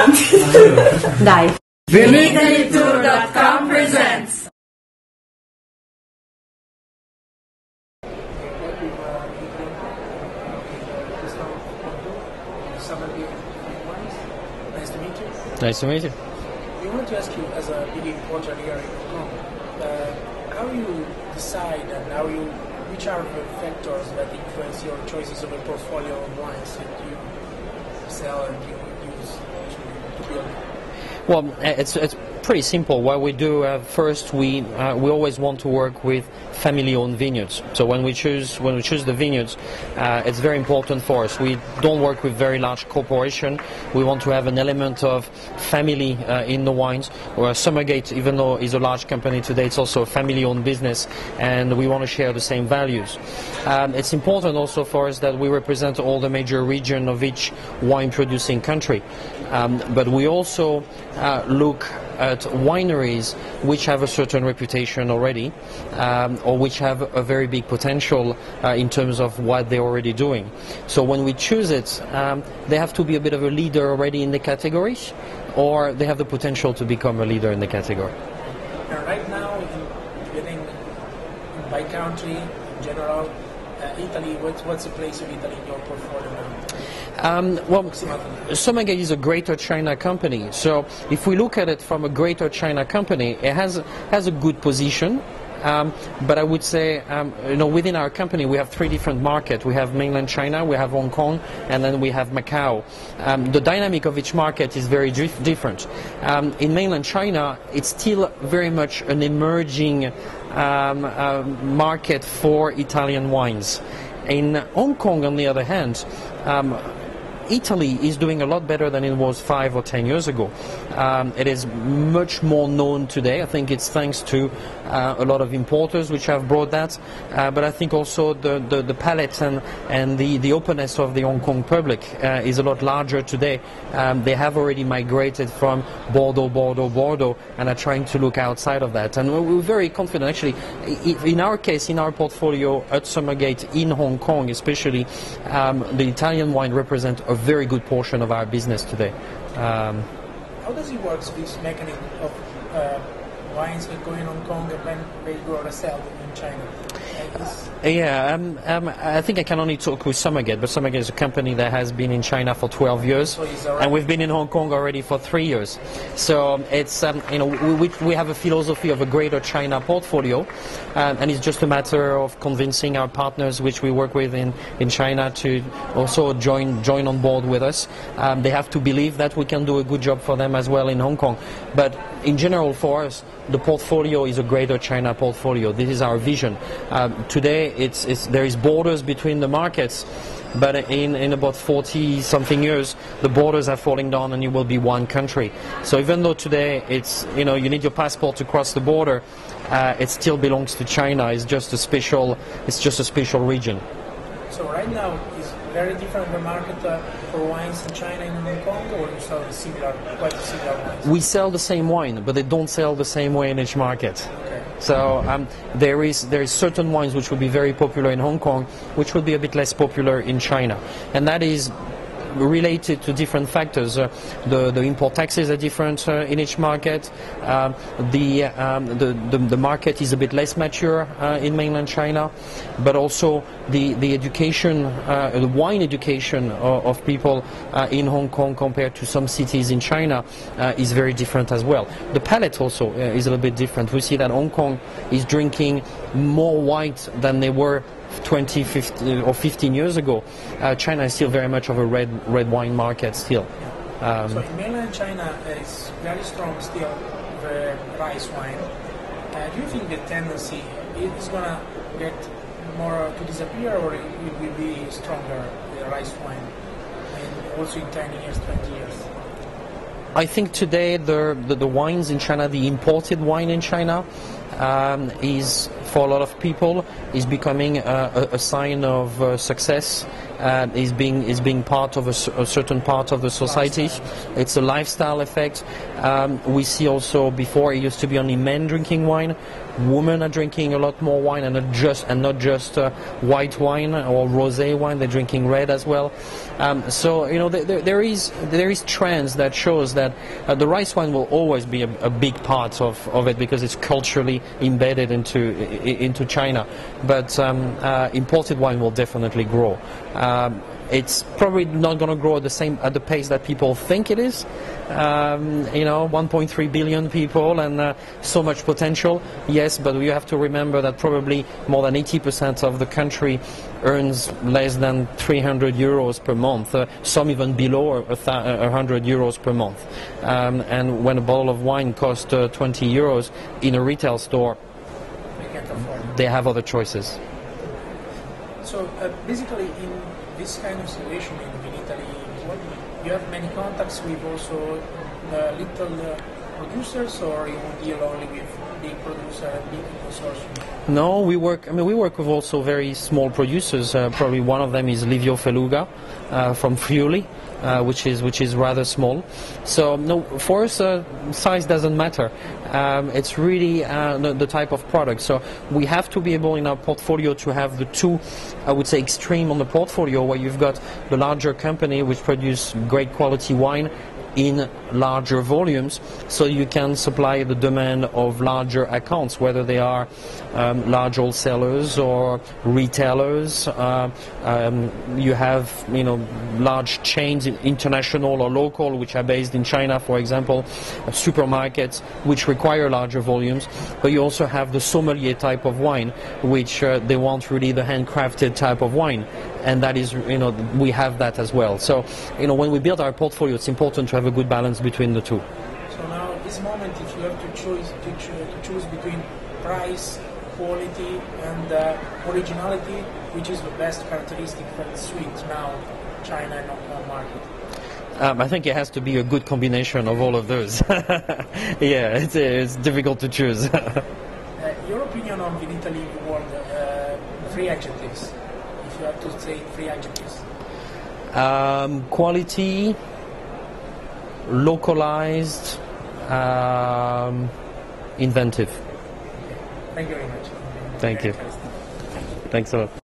Dai. VinitalyTour.com presents. Summergate. Nice to meet you. Nice to meet you. We want to ask you, as a big importer here in Hong Kong, how you decide and which are the factors that influence your choices of a portfolio of wines that you sell and you use to build? Well, it's pretty simple. What we do first, we always want to work with family-owned vineyards. So when we choose the vineyards, it's very important for us. We don't work with very large corporation. We want to have an element of family in the wines. Where Summergate, even though is a large company today, it's also a family-owned business, and we want to share the same values. It's important also for us that we represent all the major regions of each wine-producing country. But we also look at wineries which have a certain reputation already, or which have a very big potential in terms of what they're already doing. So when we choose it, they have to be a bit of a leader already in the category, or they have the potential to become a leader in the category. Right now, within by country in general, Italy, what's the place of Italy in your portfolio now? Well, Summergate is a Greater China company. So if we look at it from a Greater China company, it has a good position. But I would say, within our company we have three different markets. We have mainland China, we have Hong Kong, and then we have Macau. The dynamic of each market is very different. In mainland China, it's still very much an emerging market for Italian wines. In Hong Kong, on the other hand, Italy is doing a lot better than it was 5 or 10 years ago. It is much more known today. I think it's thanks to a lot of importers which have brought that, but I think also the palette and the openness of the Hong Kong public is a lot larger today. They have already migrated from Bordeaux, and are trying to look outside of that. And we're very confident, actually, in our case, in our portfolio at Summergate in Hong Kong especially, the Italian wine represents a very good portion of our business today. How does it work, this mechanism of wines that go in Hong Kong and then they go to sell in China? I think I can only talk with Summergate, but Summergate is a company that has been in China for 12 years, and we've been in Hong Kong already for 3 years. So it's we have a philosophy of a Greater China portfolio, and it's just a matter of convincing our partners, which we work with in China, to also join on board with us. They have to believe that we can do a good job for them as well in Hong Kong. But in general, for us, the portfolio is a Greater China portfolio. This is our vision. Today, there is borders between the markets, but in about 40-something years, the borders are falling down, and it will be one country. So even though today you need your passport to cross the border, it still belongs to China. It's just a special region. So right now, is very different the market for wines in China and Hong Kong, or you sell quite similar wines? We sell the same wine, but they don't sell the same way in each market. Okay. So there is certain wines which will be very popular in Hong Kong, which will be a bit less popular in China, and that is related to different factors. The import taxes are different in each market. The market is a bit less mature in mainland China, but also the education, the wine education of people in Hong Kong compared to some cities in China is very different as well. The palate also is a little bit different. We see that Hong Kong is drinking more white than they were 20, 15, or 15 years ago. China is still very much of a red wine market still. So in mainland China, there is very strong still the rice wine. Do you think the tendency is going to get more to disappear, or it will be stronger, the rice wine, and also in 10 years, 20 years? I think today the wines in China, the imported wine in China, is, for a lot of people, is becoming a sign of success is being part of a certain part of the society. It's a lifestyle effect. We see also before it used to be only men drinking wine. Women are drinking a lot more wine, and not just white wine or rosé wine. They're drinking red as well. So there is trends that shows that the rice wine will always be a big part of it because it's culturally embedded into China. But imported wine will definitely grow. It's probably not going to grow at the pace that people think it is. 1.3 billion people and so much potential. Yes, but you have to remember that probably more than 80% of the country earns less than 300 euros per month. Some even below 100 euros per month. And when a bottle of wine costs 20 euros in a retail store, they have other choices. So basically, in this kind of situation in Vinitaly, you have many contacts with also little producers, or you deal only with big producer and big consortium? No, we work with also very small producers. Probably one of them is Livio Feluga from Friuli, which is rather small. So no, for us, size doesn't matter. It's really the type of product. So we have to be able in our portfolio to have the two, I would say, extreme on the portfolio, where you've got the larger company which produce great quality wine in larger volumes, so you can supply the demand of larger accounts, whether they are large wholesalers or retailers. You have large chains, international or local, which are based in China, for example, supermarkets which require larger volumes. But you also have the sommelier type of wine, which they want really the handcrafted type of wine. And that is, we have that as well. So, when we build our portfolio, it's important to have a good balance between the two. So now, this moment, if you have to choose between price, quality, and originality, which is the best characteristic for the sweet now, China and local market? I think it has to be a good combination of all of those. Yeah, it's difficult to choose. Your opinion on Vinitaly world, three adjectives. If you have to say three adjectives. Quality, localized, inventive. Thank you very much. Thank you. Thanks a lot.